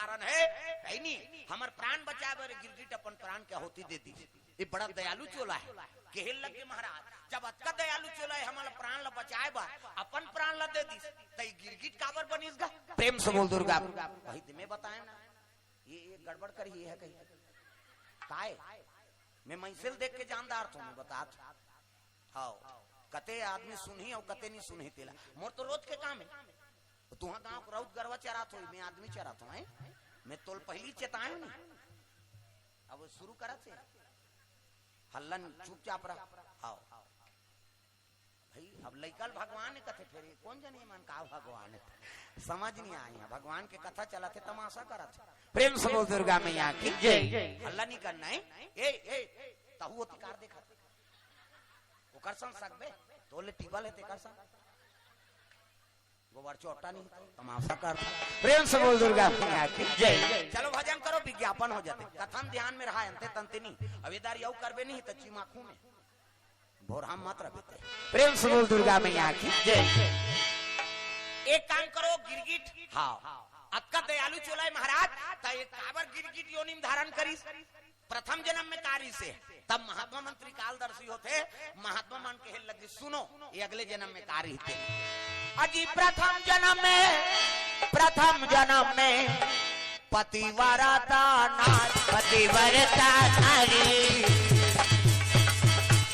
कारण है नहीं हमार प्राण बचाए बारे गिरगिट अपन प्राण के आहुति दे दी। ये बड़ा दयालु चोला है केहल लगे महाराज जब अतका दयालु चोला है हमारा प्राण ला बचाए बा अपन प्राण ला दे दी तो गिरगिट काबर बनिस गा। प्रेम से बोल दुर्गा वही तुम्हें बताए ना ये गड़बड़ कर ही है कहीं काय मैं मैसेल देख के जानदार तुम्हें बता हाँ कते आदमी सुनी और कते नहीं सुनी तेला मोर तो रोज के काम है तुहा गांव को रौत गरवा चरात हो मैं आदमी चरात हूं मैं तोल पहली चेताए नहीं अब शुरू करत है हल्लन चुपचाप रहा आओ भाई अब लइकल भगवान ने कथे फिर कौन जाने मन का भगवान है समझ नहीं आई है भगवान के कथा चला थे तमाशा करत प्रेम से बोल दुर्गा मैया की जय। हल्ला नहीं करना है ए तहु अधिकार देखा ओकर संग सकबे तोले टीबल है तेकर संग गोबर चोटा नहीं तमाशा कर प्रेम से बोल दुर्गा मैया की जय। चलो भजन करो विज्ञापन हो जाते कथन ध्यान में रहा अंते तंते नहीं अवेदार यू करबे नहीं तो चिमाखू में भोर हम मत रखते प्रेम से बोल दुर्गा मैया की जय। एक काम करो गिरगिट हाँ अक्का दयालु चोलाई महाराज ता एक काबर गिरगिट योनिम धारण करीस प्रथम जन्म में कारी से तब महात्मा मंत्री कालदर्शी होते महात्मा मन के लगे सुनो ये अगले जन्म में कारी थे अजी प्रथम जन्म में पतिव्रता नारी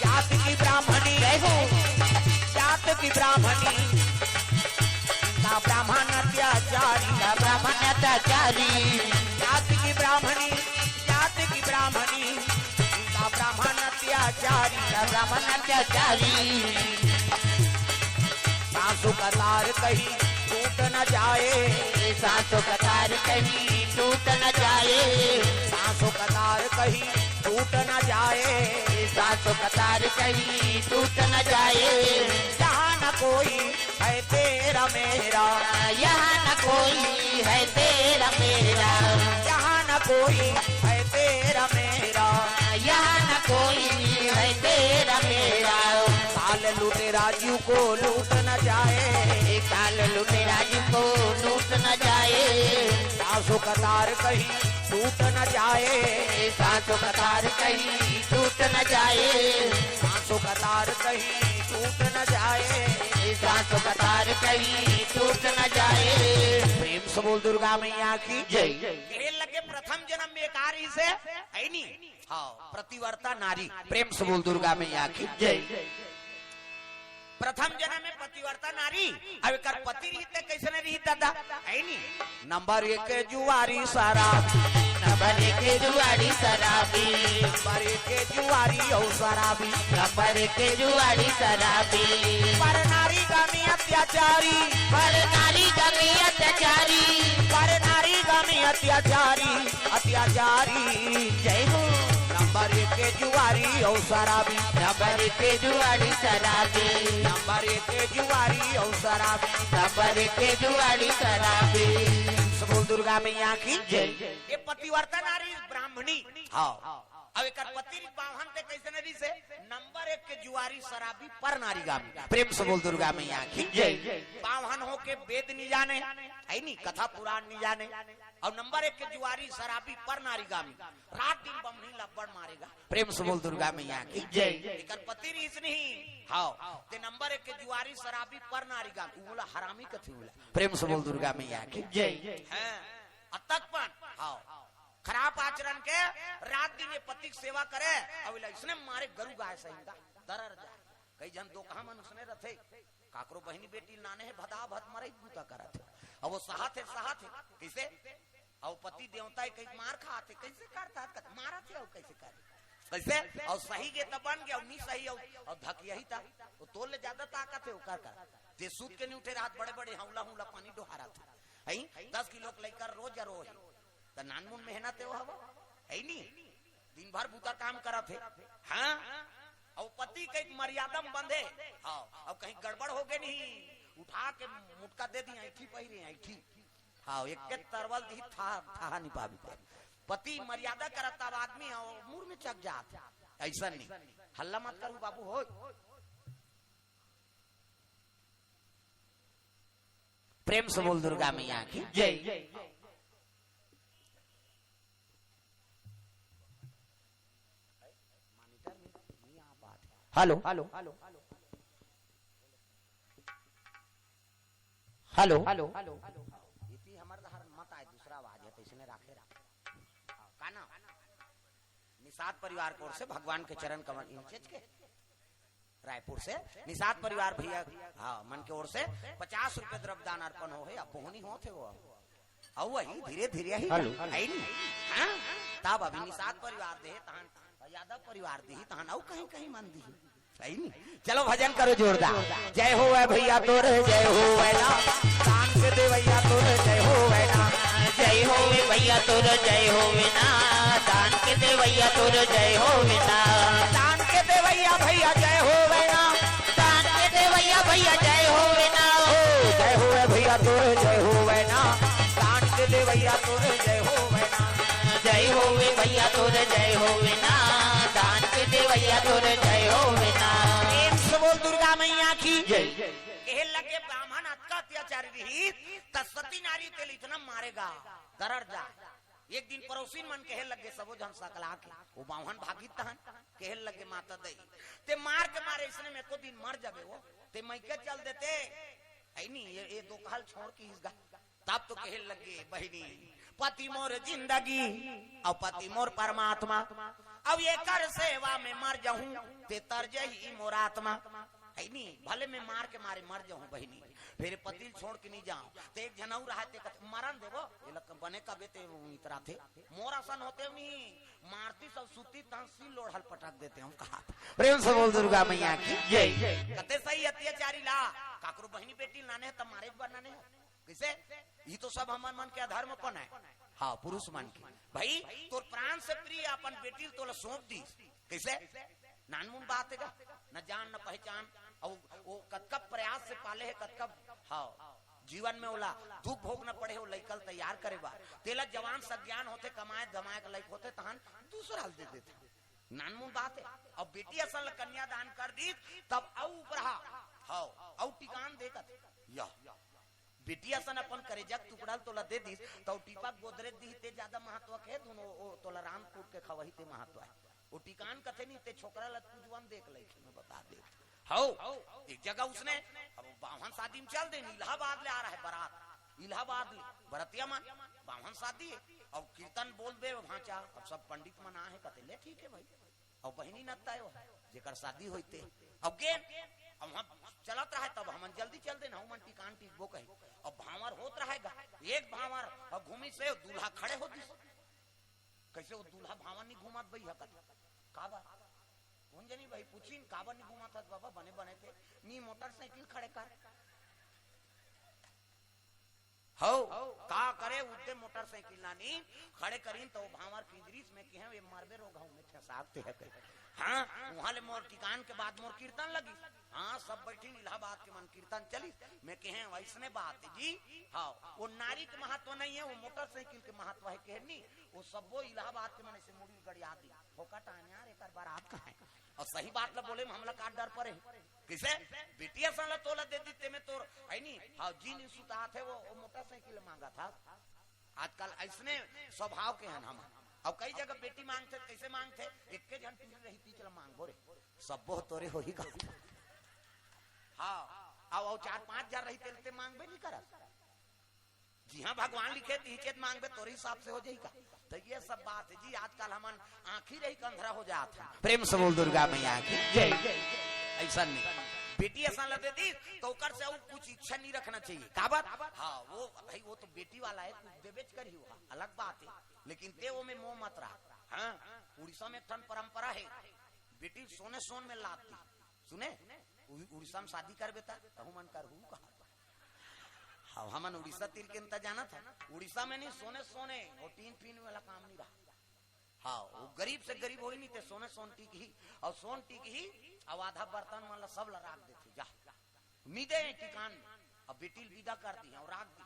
जात की ब्राह्मणी जात की ब्राह्मणी ना ब्राह्मण अत्याचारी जात की ब्राह्मणी ना ब्राह्मण अत्याचारी सासु कतार कहीं टूट न जाए सासु कतार कहीं टूट न जाए सासु कतार कहीं टूट न जाए सासु कतार कहीं टूट न जाए यहाँ न कोई है तेरा मेरा यहाँ न कोई है तेरा मेरा यहाँ न कोई है तेरा मेरा यहाँ न कोई है तेरा मेरा काल लूटे राजू को लूट न जाए काल लूटे राजू को लूट न जाए सासु कतार कहीं टूट न जाए सासु कतार कहीं टूट न जाए सासु कतार कहीं टूट न जाए सासु कतार कहीं टूट न जाए। प्रेम से बोल दुर्गा मैया की जय। लगे प्रथम जन्म में कारी से है नी हाँ प्रतिवर्ता नारी प्रेम से बोल दुर्गा मैया की जय। प्रथम जन्म में पतिवर्ता नारी अब कर पति रहते कैसे नहीं रही दादा है नी नंबर 1 जुआरी शराबी नंबर 1 जुआरी शराबी नंबर 1 जुआरी और शराबी नंबर 1 जुआरी शराबी पर नारी गामी अत्याचारी पर नारी गामी अत्याचारी पर नारी गामी अत्याचारी जय हो नंबर 1 जुआरी और शराबी नंबर 1 जुआरी शराबी नंबर 1 जुआरी और शराबी नंबर 1 जुआरी शराबी बोल दुर्गा मैया की जय। ये पतिवर्ता नारी ब्राह्मणी हाँ अब एक पति बाहन ते कैसे नदी से नंबर 1 के जुआरी शराबी पर नारी गामी प्रेम से बोल दुर्गा मैया की जय। बाहन हो के वेद नहीं जाने है नी कथा पुराण नहीं जाने और नंबर 1 के जुआरी शराबी पर नारी गामी रात दिन बमनी लब्बड़ मारेगा प्रेम से बोल दुर्गा मैया की जय। एक पति रीस नहीं हाँ ते नंबर 1 के जुआरी शराबी पर नारी गामी बोला हरामी कथी बोला प्रेम से बोल दुर्गा मैया की जय। अतकपन हाँ खराब आचरण के रात दिन ये पति की सेवा करे अब इसने मारे गरु गाय सही दरर जाए कई जन दो कहा मन उसने रथे काकरो बहनी बेटी नाने है भदा भद मरे बूता करत अब वो सहात है कैसे और पति देवता कई मार खाते कैसे करता मारा थे और कैसे करे कैसे और सही के तब बन गया नहीं सही और धक यही था तो तोल ले ज्यादा ताकत है वो कर जे सूत के नहीं उठे रात बड़े बड़े हौला पानी डोहारा था है 10 किलो लेकर रोज रोज तो नानमुन मेहनत है नी दिन भर बूता काम करा थे हाँ और पति के मर्यादा में बंधे हाँ अब कहीं गड़बड़ हो गए नहीं उठा के मुटका दे दी ऐठी पहिरे ऐठी हाँ एक के तरवल दी था नहीं पाबी पति मर्यादा करता आदमी और मुंह में चक जात ऐसा नहीं हल्ला मत करू बाबू हो प्रेम से बोल दुर्गा मैया की जय। हेलो हेलो हेलो हेलो इतनी हमर दहर मत आए दूसरा आवाज है तो इसने राखे का ना निषाद परिवार की ओर से भगवान के चरण कमल इंचेज के रायपुर से निषाद परिवार भैया हाँ मन के ओर से 50 रुपए द्रव्यदान अर्पण हो है अब पहुनी हो थे वो अब वही धीरे धीरे ही आई नहीं हाँ तब अभी निषाद परिवार दे तहन यादव परिवार दी तहन और कहीं कहीं मन दी सही नहीं चलो भजन करो जोरदार जय हो भैया तोर जय हो ना दान के दे भैया तोर जय हो ना जय हो भैया तोर जय हो ना दान के दे भैया तोर जय हो ना दान के दे भैया भैया जय हो ना दान के दे भैया भैया जय हो ना जय हो भैया तोर जय हो ना दान के दे भैया तोर जय हो ना जय हो भैया तोर जय हो ना दान के दे भैया तोर जय हो ना प्रेम से बोल दुर्गा मैया की जय कहे लगे ब्राह्मण अत्का अत्याचारी रही सती नारी तेल इतना मारेगा दरड़ जा एक दिन पड़ोसी मन कहे लगे सबो जन सकला के वो बाहन भागी तहन कहे लगे माता दई ते मार के मारे इसने में को दिन मर जाबे वो ते मैं के चल देते है नी ये दो काल छोड़ के इसगा तब तो कहे लगे बहिनी पति मोर जिंदगी और पति मोर परमात्मा अब ये कर सेवा में मर जाऊं ते तरज ही मोर आत्मा है नी भले में मार के मारे मर जाऊं बहिनी फिर पति छोड़ के नहीं जाऊं तो एक जनऊ रहते मरण देवो ये लग बने का बेटे इतरा थे मोरा सन होते नहीं मारती सब सुती तांसी लोढ़ल पटक देते हम कहा प्रेम से बोल दुर्गा मैया की जय कते सही अत्याचारी ला काकरू बहिनी बेटी लाने तब मारे बनाने कैसे ये तो सब हमार मन के अधर्मपन है हाँ पुरुष मन के भाई तो प्राण से प्रिय अपन बेटी तो सौंप दी कैसे नानमुन बात है न जान न पहचान और वो कब प्रयास से पाले है कब हाँ जीवन में ओला दुख भोग न पड़े हो लइकल तैयार करे बा तेला जवान सज्ञान होते कमाए धमाए के लायक होते तहन दूसरा दे देते नानमुन बात है अब बेटी असल कन्या दान कर दी तब औ उपरा हाँ औ टिकान देकर या बेटिया सन अपन करे जग टुकड़ा तोला दे दी तो टीपा गोदरेज दी ते ज्यादा महत्व के दोनों तोला राम कूट के खवही ते महत्व है वो टिकान कथे नहीं ते छोकरा ला तुझवन देख ले मैं बता दे हाउ एक जगह उसने अब बावन शादी में चल दे इलाहाबाद ले आ रहा है बारात इलाहाबाद ले बरतिया मन बावन शादी और कीर्तन बोल दे भांचा अब सब पंडित मना है कहते ले ठीक है भाई और बहिनी नत्ता है जेकर शादी होते अब गे अब हम चलत रहे तब हम जल्दी चल दे ना मन टिकान टिकबो कही अब भावर होत रहेगा एक भावर अब घूमी से दूल्हा खड़े होती कैसे वो दूल्हा भावर नहीं घूमत भाई हकत काबा कौन जानी भाई पूछी काबा नहीं घूमत बाबा बने बने थे नी मोटरसाइकिल खड़े कर हो का करे उते मोटरसाइकिल नानी खड़े करीन तो भावर पिंजरीस में के हैं मरबे रो गांव में ठसाते है कहीं हाँ वहां ले मोर टिकान के बाद मोर कीर्तन लगी हाँ सब बैठी इलाहाबाद के मन कीर्तन चली मैं कहे वैसने बात जी हाँ वो नारी के महत्व नहीं है वो मोटरसाइकिल के महत्व है कहनी वो सब वो इलाहाबाद के मन से मुड़ी गड़िया दी फोकट यार एक बार आप कहा है और सही बात ला बोले हमला काट डर पड़े किसे बेटिया सन तोला दे दी में तो है नी हाँ जी नहीं सुता थे वो मोटरसाइकिल मांगा था आजकल ऐसने स्वभाव के हैं हम अब कई जगह बेटी मांगते कैसे मांगते एक के जन पीछे रही चल मांगो रे सब तोरे हो ही का हाँ आओ 4-5 हजार रही तेलते मांगबे नहीं करा जी हाँ भगवान लिखे तीचे मांगबे तोरे हिसाब से हो जाएगा तो ये सब बात है जी आजकल हमन आंखी रही कंधरा हो जाता प्रेम से बोल दुर्गा मैया की जय ऐसा नहीं बेटी ऐसा लगे दी तो कर से कुछ इच्छा नहीं रखना चाहिए का बात हाँ वो भाई वो तो बेटी वाला है तू देवेच कर ही हुआ अलग बात है लेकिन ते वो में मोह मत रहा हाँ उड़ीसा में एक ठन परंपरा है बेटी सोने सोन में लाती सुने उड़ीसा में शादी कर बेटा तो मन कर हूँ कहा हाँ हमन उड़ीसा तीर के इंतजार जाना था उड़ीसा में नहीं सोने सोने और टीन पीन वाला काम नहीं रहा हाँ वो गरीब से गरीब हो ही नहीं थे सोने सोन टीक ही और सोन टीक ही अब आधा बर्तन मतलब सब राख देते जा मीदे टिकान अब बेटी विदा कर दी और राख दी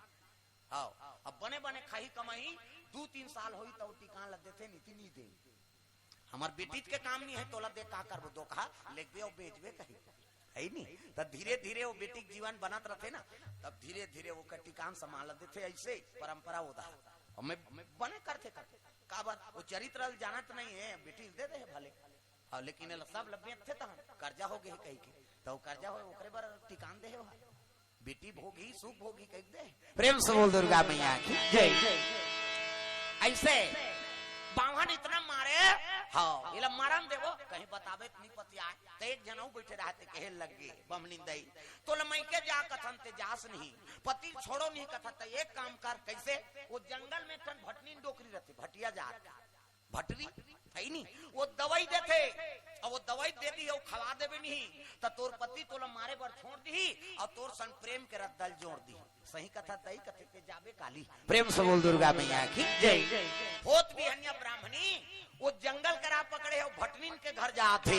हाँ अब बने बने खाई कमाई 2-3 साल हुई तो टिकान लग देते नहीं दे हमार बेटी के काम नहीं है तोला दे का कर दो कहा लेके और बेचबे कहीं है नहीं तब धीरे धीरे वो बेटी जीवन बनत रहते ना तब धीरे धीरे वो टिकान संभाल देते ऐसे परंपरा होता है और मैं बने करते का बात वो चरित्र जानत नहीं है बेटी दे दे भले हाँ लेकिन सब लब्बे थे तो कर्जा हो गए कहीं के तो कर्जा हो ओकरे पर टिकान दे हो बेटी भोगी सुख भोगी कह दे। प्रेम से बोल दुर्गा मैया की जय। ऐसे बावन इतना मारे हाँ ये मारन देवो कहीं बतावे नहीं पतिया तो एक जनऊ बैठे रहते कहे लग गए बमलिन दई तो लमई के जा कथन ते जास नहीं पति छोड़ो नहीं कथा तो एक काम कर कैसे वो जंगल में तन भटनी डोकरी रहती भटिया जा भटरी है नहीं वो दवाई देते और वो दवाई दे दी और खवा देवे नहीं तो तोर पति तोला मारे पर छोड़ दी और तोर सन प्रेम के रद्दल जोड़ दी सही कथा दई कथे के जाबे काली। प्रेम से बोल दुर्गा मैया की जय। होत भी अन्य ब्राह्मणी वो जंगल करा पकड़े और भटनीन के घर जाते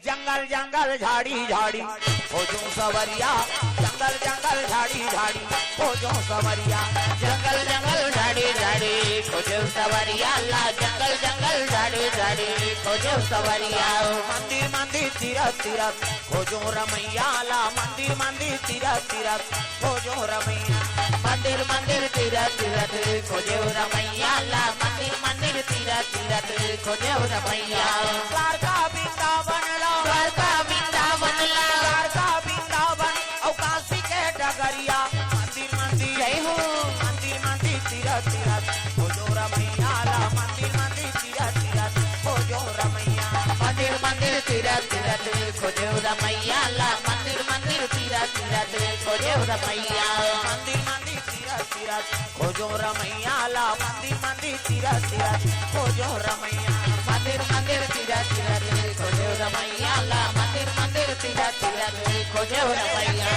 जंगल जंगल झाड़ी झाड़ी हो जो सवरिया जंगल जंगल झाड़ी झाड़ी हो जो सवरिया जंगल जंगल झाड़ी झाड़ी खोजो सवरिया ला जंगल जंगल झाड़ी झाड़ी खोजो सवरिया मंदिर मंदिर तीरथ तीरथ खोजो रमैया ला मंदिर मंदिर तीरथ तीरथ खोजो रमैया मंदिर मंदिर तीरथ तीरथ खोजो रमैया ला मंदिर मंदिर तीरथ तीरथ खोजो रमैया द्वारका वृंदावन ला द्वारका वृंदावन ला द्वारका वृंदावन और काशी के डगरिया मंदिर मंदिर जय हो मंदिर मंदिर तीरथ तीरथ खोजो रमैया ला मंदिर मंदिर तीरथ तीरथ खोजो रमैया मंदिर मंदिर तीरथ तीरथ खोजो रमैया ला मंदिर मंदिर तीरथ तीरथ खोजो रमैया मंदिर मंदिर तीरथ तीरथ खोजो रमैया ला मंदिर मंदिर तीरथ तीरथ खोजो रमैया मंदिर मंदिर तीरथ तीरथ खोजो रमैया ला मंदिर मंदिर तीरथ तीरथ खोजो रमैया।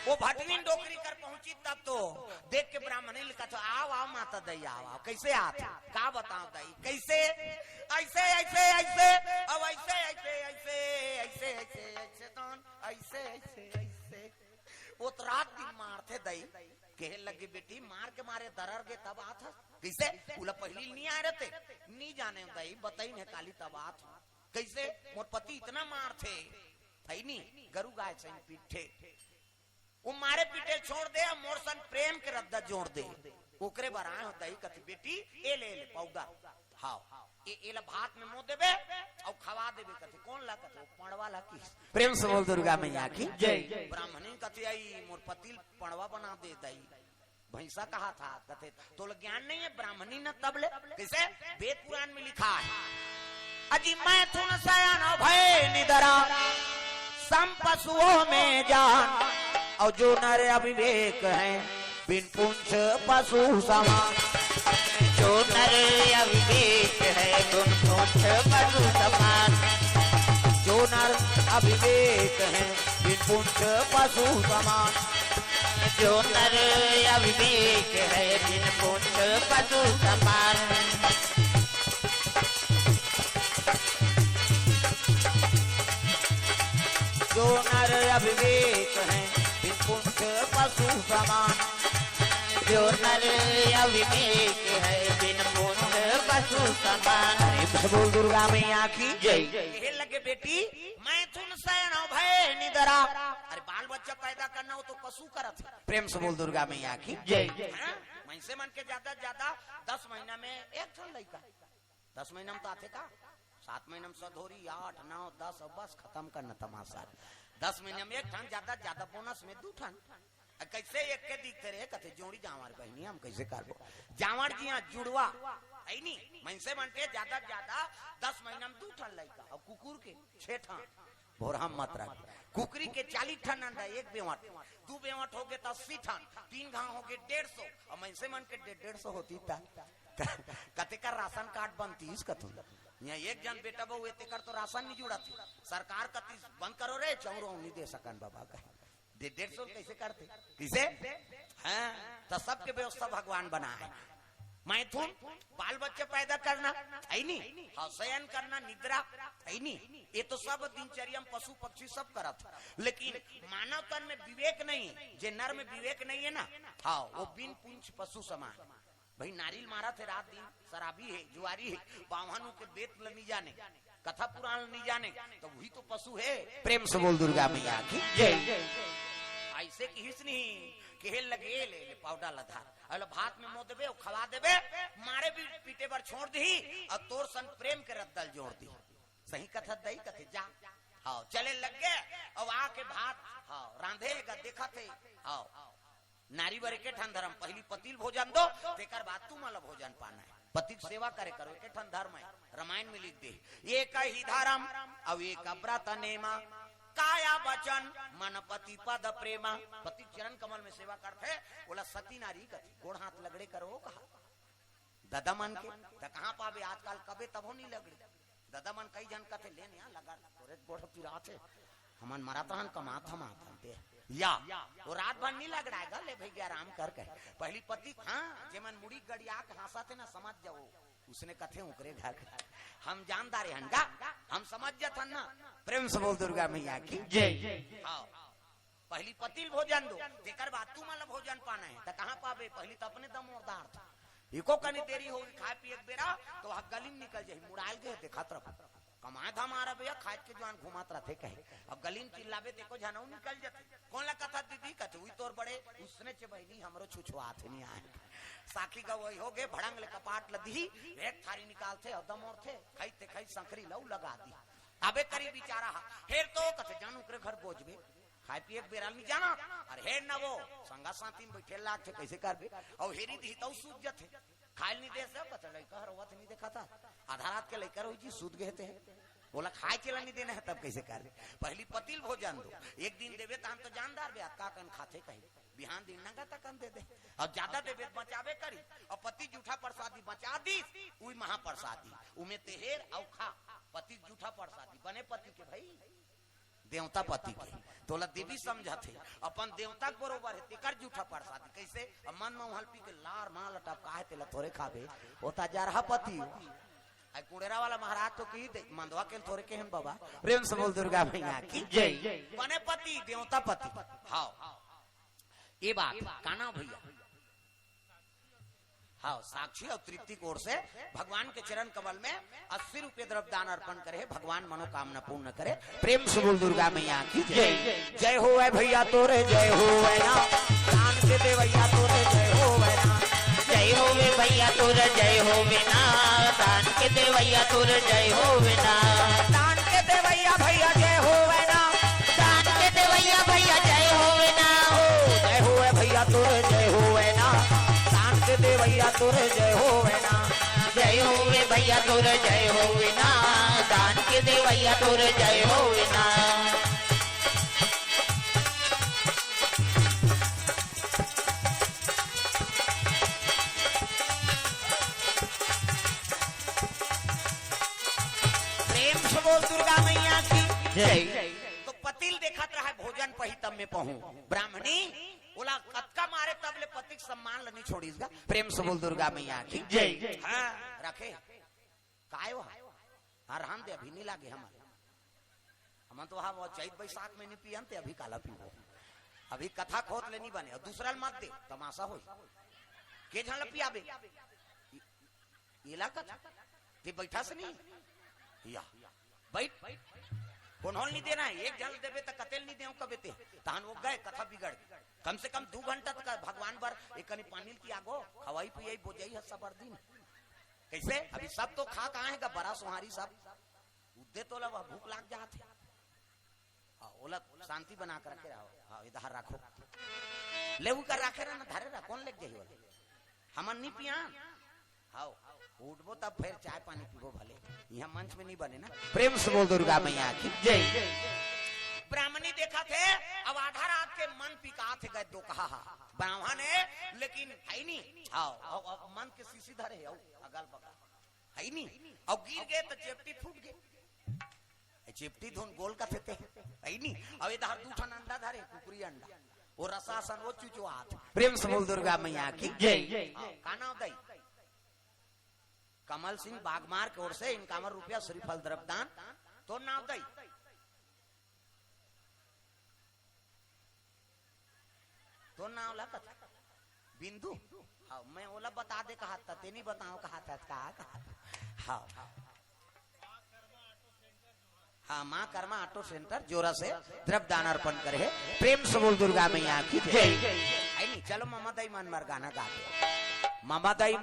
वो भटवीन डोकरी कर पहुंची तब तो देख के ब्राह्मणी लिखा तो आओ आओ माता दई आओ आओ कैसे आते का बताओ दई कैसे ऐसे ऐसे ऐसे अब ऐसे ऐसे ऐसे ऐसे ऐसे ऐसे तौन ऐसे ऐसे ऐसे वो तो रात दिन मारते दई कहे लगे बेटी मार के मारे दरर के तब आता कैसे बोला पहली नहीं आ रहे थे नहीं जाने दई बताई ने काली तब आत कैसे मोर पति इतना मार थे थई नहीं गरु गाय से पीठे वो मारे पीटे छोड़ दे मोर सन प्रेम के रद्दा जोड़ दे ओकरे बराए होता ही कथी बेटी ए ले ले पौदा हां ए ला भात में मुंह देबे और खवा देबे कथी कौन ला कथी पणवा ला की। प्रेम से बोल दुर्गा मैया की जय। ब्राह्मणी कथी आई मोर पति पणवा बना दे दई भैंसा कहा था कथे तो ज्ञान नहीं है ब्राह्मणी न तब ले कैसे वेद पुराण में लिखा है अजी मैं थुन सयन भय निदरा सम पशुओं में जान और जो नर अविवेक है बिन पुंछ पशु समान जो नर अविवेक है बिन पुंछ पशु समान जो नर अविवेक है बिन पुंछ पशु समान जो नर अविवेक है बिन पुंछ पशु समान जो नर अविवेक है बिन पुंछ पशु समान जो नर अविवेक है बिन पुंछ पशु समान। बोल दुर्गा मैया की जय। कहे लगे बेटी मैं तुम सयन भय निदरा अरे बाल बच्चा पैदा करना हो तो पशु करत प्रेम से बोल दुर्गा मैया की जय। मैं मन के ज्यादा 10 महीना में एक ठन लड़का 10 महीना में तो आते का 7 महीना में सधोरी 8 9 10 बस खत्म करना तमाशा 10 महीने में एक ठन ज्यादा बोनस में 2 ठन कैसे एक के दिखते रहे कथे जोड़ी जावार बहनी हम कैसे करबो जावार जी यहाँ जुड़वा है नी मनसे मन के ज्यादा 10 महीना में 2 ठन लड़का और कुकुर के 6 ठन भोरहम मत रख कुकरी के 40 ठन अंडा एक बेवट 2 बेवट हो गए तो 80 ठन 3 घाव हो गए 150 और मनसे मन के 150 होती था कते का राशन कार्ड बनती कथू यहाँ एक जन बेटा बहु एते कर तो राशन नहीं जुड़ा थी सरकार कती बंद करो रे चौरो नहीं दे सकन बाबा का 150 कैसे करते किसे हाँ तो सबके व्यवस्था भगवान बना है मैथुन बाल बच्चे पैदा करना है नहीं शयन करना निद्रा है नहीं ये तो सब दिनचर्या पशु पक्षी सब करत लेकिन मानव तन में विवेक नहीं जे नर में विवेक नहीं है ना हाँ वो बिन पुंछ पशु समान भाई नारियल मारा थे रात दिन शराबी है जुआरी है बावहानों के बेत नहीं जाने कथा पुराण नहीं जाने तो वही तो पशु है। प्रेम से बोल दुर्गा मैया की जय। ऐसे की हिस नहीं केहल लगे ले पाउडर लधा अल भात में मो देबे खवा देबे मारे भी पीटे पर छोड़ दी और तोर सन प्रेम के रद्दल जोड़ दी सही कथा दई कथे जा हाँ चले लग गए अब आके भात हाँ रांधेगा देखा थे हाँ नारी वर के ठन धर्म पहली पतिल भोजन दो तेकर बाद तू माला भोजन पाना है पति सेवा करे करो के ठन धर्म है रामायण में लिख दे एक ही धर्म अब एक व्रत नेमा काया वचन मन पति पद प्रेमा पति चरण कमल में सेवा करते बोला सती नारी कथी गोड़ हाथ लगड़े करो कहा दादा मन के तो कहाँ पावे आजकल कबे तबो नहीं लगड़े दादा मन कई जन कथे लेने यहाँ लगा तोरे गोड़ पिराते हमन मरातहन कमात हम आते या वो रात भर नहीं लग रहा है ले भैया आराम कर के पहली पति हाँ जेमन मुड़ी गड़िया के हंसा थे ना समझ जाओ उसने कथे उकरे घर हम जानदार हन का हम समझ जाते ना प्रेम से बोल दुर्गा मैया की जय हाँ पहली पति भोजन दो तेकर बाद तू माला भोजन पाना है तो कहाँ पावे पहली तो अपने दम उतार था इको कनी देरी होगी खाए पिए बेरा तो वह गली में निकल जाए मुड़ाल गए देखा तरफ कमाए था हमारा भैया खाद के जवान घुमात रहे कहे अब गली में चिल्लावे देखो जानू निकल जाते कौन ला कथा दीदी कहते हुई तोर बड़े उसने चबैनी हमरो छुछुआत नहीं आए साखी का वही हो गए भड़ंग ले कपाट लदी एक थारी निकालते और दम और थे खाईते खाई संकरी लऊ लगा दी अबे करी बेचारा फिर तो कहते जानू करे घर बोझबे खाए पिए बेरा नहीं जाना और हेर ना वो संगा साथी में बैठे लाग थे कैसे कर बे और हेरी दी तो सूझ जथे खाए नहीं दे सब कथा लइका रोवत नहीं देखा था आधा रात के लइका रोई जी सूद गए थे बोला खाए चला नहीं देना है तब कैसे कर पहली पतिल भोजन दो एक दिन देवे तो हम तो जानदार बे का कन खाते कहीं बिहान दिन नंगा तक कन दे दे और ज्यादा देवे बचावे करी और पति जूठा प्रसादी बचा दी उई महाप्रसादी उमे तेहेर और खा पति जूठा प्रसादी बने पति के भाई देवता पति के तोला देवी समझा थे अपन देवता बरोबर है तेकर जूठा प्रसाद कैसे मन में हल्पी के लार माल लटप काहे तेला थोड़े खाबे होता जा रहा पति आई कुड़ेरा वाला महाराज तो की मंदवा के थोड़े के हम बाबा प्रेम से बोल दुर्गा मैया की जय बने पति देवता पति हाँ ये बात काना भैया हाँ साक्षी और तृप्ति की ओर से भगवान के चरण कमल में 80 रुपये द्रव्य दान अर्पण करे भगवान मनोकामना पूर्ण करे प्रेम से बोल दुर्गा मैया की जय जय हो भैया तोरे जय हो ना दान के दे भैया तोरे जय हो ना जय हो भैया तोरे जय हो ना दान के दे भैया तोरे जय हो ना दान के दे भैया भैया जय हो ना दान के दे भैया भैया जय हो ना जय हो भैया तोरे जय हो ना दे भैया तोरे जय हो ना जय हो भैया तोरे जय हो ना दान के दे भैया तोरे जय हो ना प्रेम से बोल दुर्गा मैया की जय तो पतिल देखा रहा भोजन पही तब में पहू ब्राह्मणी बोला कत्का मारे तब ले पति सम्मान नहीं छोड़ीगा प्रेम से बोल दुर्गा मैया की जय हाँ रखे काय वो हर हम दे अभी नहीं लागे हम तो हाँ वो चैत बैसाख में नहीं पियन ते अभी काला पीबो अभी कथा खोत ले नहीं बने और दूसरा मत दे तमाशा हो के झन पियाबे इलाका ते बैठा से नहीं या बैठ कोनहोल नहीं देना है एक जल देवे तो कतेल नहीं देऊ कबे ते तहन वो गए कथा बिगड़ कम से कम 2 घंटा तक भगवान बर एक कनी पानी की आगो खवाई पियाई बोझई है सब दिन कैसे अभी सब तो खा कहाँ है बड़ा सुहारी सब उद्दे तो लगा भूख लाग जाते ओला शांति बना कर रखे रहो हाँ इधर रखो ले कर रखे रहा ना धरे रहा कौन लग जाए हमन नहीं पिया हाँ उठबो तब फिर चाय पानी पीबो भले यहाँ मंच में नहीं बने ना प्रेम से बोल दुर्गा मैया की जय ब्राह्मणी देखा थे अब आधा रात के मन पिका थे गए दो कहा ब्राह्मण है लेकिन है नहीं हाँ मन के सीसी धरे अगल बगल है नहीं और गिर गए तो चेपटी फूट गए चेपटी धुन गोल का थे है नहीं अब इधर दूठन अंडा धरे कुकुरी अंडा वो रसासन वो चुचुआत प्रेम से बोल दुर्गा मैया की जय का नाम दई कमल सिंह बागमार की ओर से 51 रुपया श्रीफल द्रव्यदान तो नाम दई तो नाम ला बिंदु हाँ मैं ओला बता दे कहा था ते नहीं बताओ कहा था कहा हाँ हाँ माँ कर्मा ऑटो सेंटर जोरा से द्रव्यदान अर्पण करे प्रेम से बोल दुर्गा मैया की जय नहीं चलो मामा दई मन मर गाना गाते मामा दई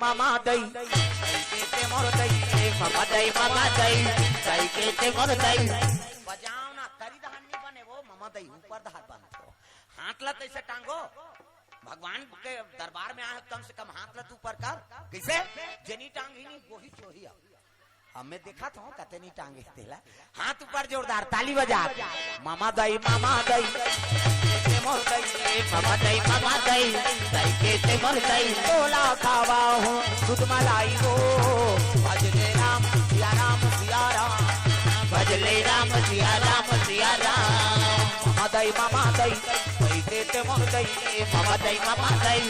कैसे मोर दई मामा दई कैसे मोर दई बजाओ ना करी दहान नहीं बने वो मामा दई ऊपर दहार बांधो हाथ लत ऐसे टांगो भगवान के दरबार में आए कम से कम हाथ लत ऊपर कर कैसे जनी टांग ही नहीं वही चोहिया हमें देखा था कहते नहीं टांगे तेला हाथ ऊपर जोरदार ताली बजा मामा दई कैसे मोर दई मामा दई कैसे मोर दई तोला खावा हूँ दूध मलाई हो भजले राम सिया राम सिया राम भजले राम सिया राम सिया राम मामा दई कैसे मोर दई मामा दई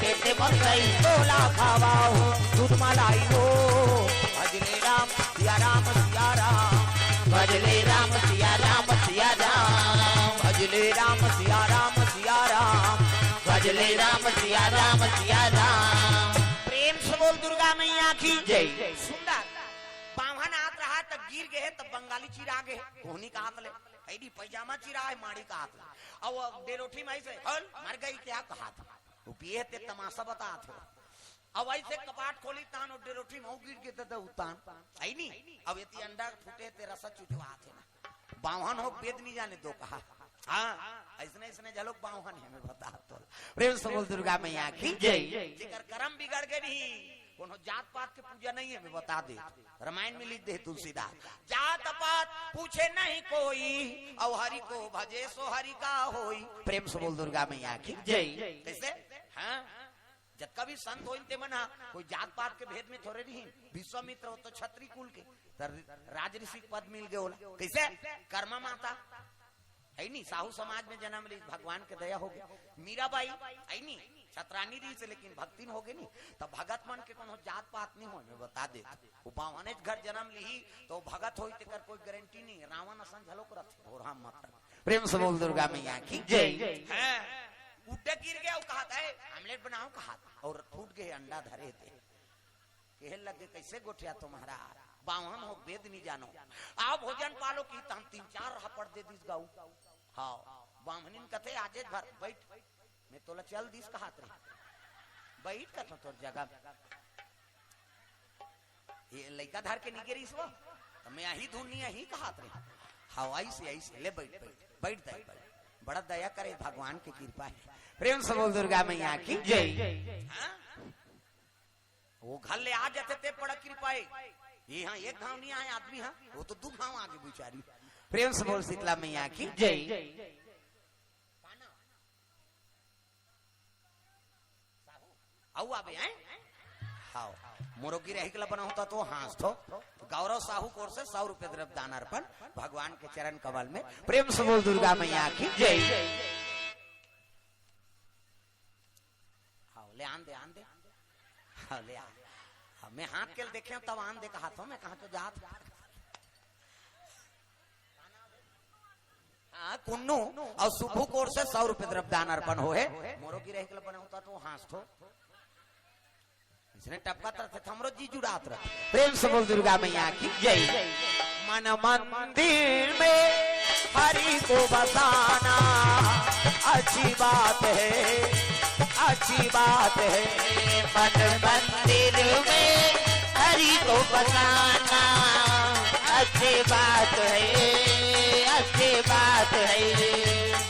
कैसे मोर दई तोला खावा हूँ दूध मलाई हो भजले राम सिया राम सिया राम भजले राम सिया राम सिया राम भजले राम सिया राम सिया राम भजले राम सिया राम सिया राम प्रेम से बोल दुर्गा मैया की जय सुंदर बावन हाथ रहा तब गिर गए तब बंगाली चिरा गए कोहनी का हाथ ले ऐडी पैजामा चिरा है माड़ी का हाथ अब डेरोठी में ऐसे हल मर गई क्या कहा था वो पिए ते तमाशा बता थे अब ऐसे कपाट खोली तान और डेरोठी में गिर के तो उतान आई नहीं अब ये अंडा फूटे ते रसा चुचवा थे ना बावन हो वेद नहीं जाने दो कहा हाँ ऐसने झलोक बावन है मैं बता तो प्रेम से बोल दुर्गा मैया की जय जिकर कर्म बिगड़ गए नहीं कोनो जात पात के पूजा नहीं है मैं बता दे रामायण में लिख दे तुलसीदास जात पात पूछे नहीं कोई और हरि को भजे सो हरि का होई प्रेम से बोल दुर्गा मैया की जय कैसे हाँ जब कभी संत हो इनते मना कोई जात पात के भेद में थोड़े नहीं विश्वामित्र हो तो छत्री कुल के राज ऋषि पद मिल गए कैसे कर्मा माता है नहीं साहू समाज में जन्म ली भगवान के दया हो गया मीराबाई है नहीं छतरानी रही से लेकिन भक्तिन हो गई नहीं तब भगत मन के कोनो जात पात नहीं हो मैं बता दे वो बावने घर जन्म ली तो भगत हो कोई गारंटी नहीं रावण असन झलोक रथ और हम मत प्रेम से बोल दुर्गा मैया की जय उड्डे गिर गया वो कहा है आमलेट बनाओ कहा और फूट गए अंडा धरे थे कह लगे कैसे गोठिया तुम्हारा बावन हो वेद नहीं जानो आओ भोजन पालो की हम 3-4 रपड़ दे दिस गाऊ हाँ बामनिन कथे आजे घर बैठ मैं तोला चल दिस कहात रे बैठ का तोर जगह ये लइका धार के निगेरी सो तो मैं यही धुनी यही कहात रे हवाई से ऐसे ले बैठ दे बड़ा दया करे भगवान की कृपा है प्रेम से बोल दुर्गा मैया की जय वो घर ले आ जाते थे बड़ा कृपा है ये हाँ एक गांव नहीं आए आदमी हाँ वो तो 2 गांव आगे बेचारी प्रेम से बोल शीतला मैया की जय आओ आबे हैं हाँ मोरोगी रही के बना होता तो हाथ तो गौरव साहू कोर से 100 रुपए द्रव्य दान अर्पण भगवान के चरण कमल में प्रेम से बोल दुर्गा मैया की जय हाँ ले आन दे हाँ ले आ मैं हाथ के देखे तब आन दे हाथों में कहा तो जात कुन्नू और सुभू कोर से 100 रुपए द्रव्य दान अर्पण हो है मोरोगी रही के बना होता तो हाथ तो इसने टपका थे हमरो जी जुड़ात रहे प्रेम से बोल दुर्गा मैया की जय मन मंदिर में हरि को बसाना अच्छी बात है मन मंदिर में हरि को बसाना अच्छी बात है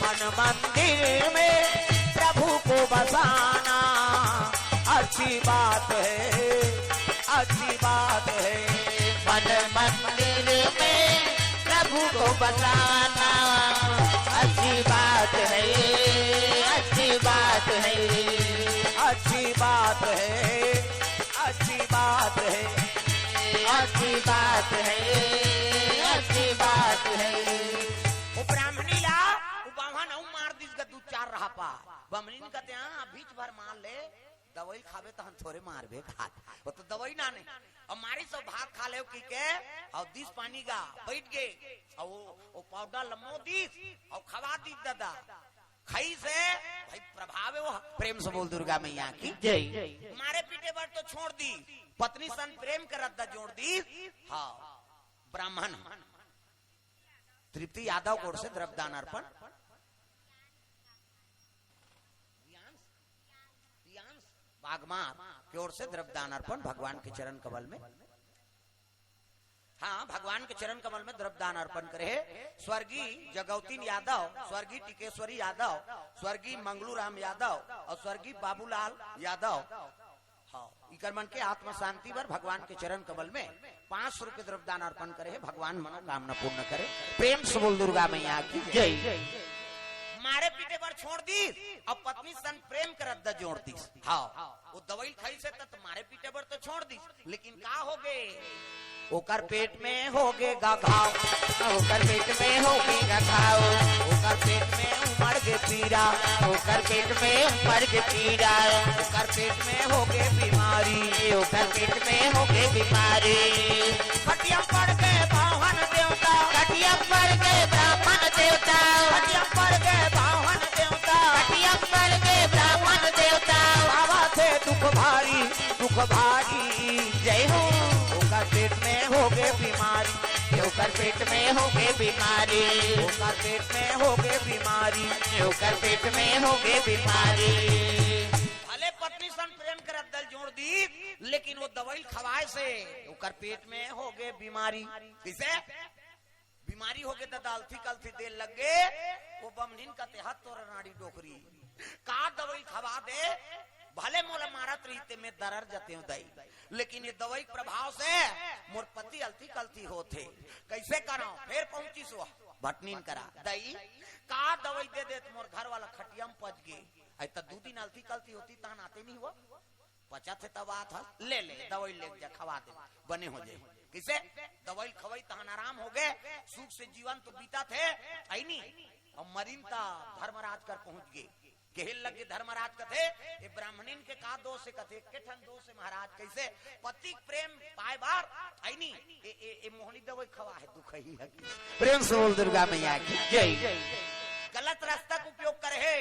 मन मंदिर में प्रभु को बसाना अच्छी बात है मन मंदिर में प्रभु को बसाना अच्छी बात है वो ब्राह्मणी ला वो बावन मार दिस का 2-4 रहा पा बमनीन कहते हैं बीच भर मार ले दवाई खावे तो हम थोड़े मारबे खात वो तो दवाई ना नहीं और मारी सब भात खा ले की के और दिस पानी का बैठ गए और वो पाउडर लम्बो दिस और खवा दी दादा खाई से भाई प्रभाव है वो प्रेम से बोल दुर्गा मैया की जय मारे पीटे पर तो छोड़ दी पत्नी सन प्रेम करत जोड़ दी हाँ ब्राह्मण तृप्ति यादव कोर से द्रव्यदान अर्पण बागमार की ओर से द्रव्यदान अर्पण भगवान के चरण कमल में। हाँ, भगवान के चरण कमल में द्रव्यदान अर्पण करे स्वर्गीय जगौतीन यादव, स्वर्गीय टिकेश्वरी यादव, स्वर्गीय मंगलूराम यादव और स्वर्गीय बाबूलाल यादव। हाँ, इकर मन के आत्मा शांति पर भगवान के चरण कमल में 500 रुपए द्रव्यदान अर्पण करे। भगवान मनोकामना पूर्ण करे। प्रेम से बोल दुर्गा मैया की जय। मारे पीटे पर छोड़ दी और पत्नी सन प्रेम कर रद्द जोड़ दी। हाँ, वो दवाई खाई से तो मारे पीटे पर तो छोड़ दी, लेकिन का हो गए ओकर पेट में हो गए घाव, ओकर पेट में हो गए घाव, ओकर पेट में उमड़ के पीड़ा, ओकर पेट में उमड़ के पीड़ा, ओकर पेट में हो गए बीमारी, ओकर पेट में हो गए बीमारी। खटिया पड़ गए बाहन देवता, खटिया पड़ गए ब्राह्मण देवता, खटिया पड़ गए बाहन देवता, खटिया पड़ गए ब्राह्मण देवता। बाबा थे दुख भारी, दुख भारी जय हो। ओकर पेट में हो गए बीमारी, ओकर पेट में हो गए बीमारी, ओकर पेट में हो गए बीमारी, ओकर पेट में हो गए बीमारी। भले पत्नी सन प्रेम कर दल जोड़ दी, लेकिन वो दवाई खवाए से ओकर पेट में हो गए बीमारी। किसे बीमारी हो गए तो दालथी कलथी देर लग गए, वो बमनिन का तेहत तोर नाड़ी डोकरी का दवाई खवा दे। भले मोला मारत रही में दरर जाते दई, लेकिन ये दवाई प्रभाव से मोर पति अलती कलती होते। कैसे करो फिर पहुंची सो भटनीन करा दई का दवाई दे दे मोर घर वाला खटिया में पच गए। आई तो 2 दिन अलती कलती होती तहन आते नहीं हुआ, पचा थे तब बात ले ले दवाई ले जा खवा दे बने हो जाए। किसे दवाई खवाई तहन आराम हो गए, सुख से जीवन तो बीता थे आई नहीं। और मरीन ता धर्मराज कर पहुंच गए। कहल लगे धर्मराज कथे ये ब्राह्मणिन के का दोष से कथे के ठन दोष से महाराज। कैसे पति प्रेम पाए बार आई नहीं ए मोहनी दवाई खवा है दुख ही है। प्रेम से बोल दुर्गा मैया की जय। गलत रास्ता का उपयोग करे है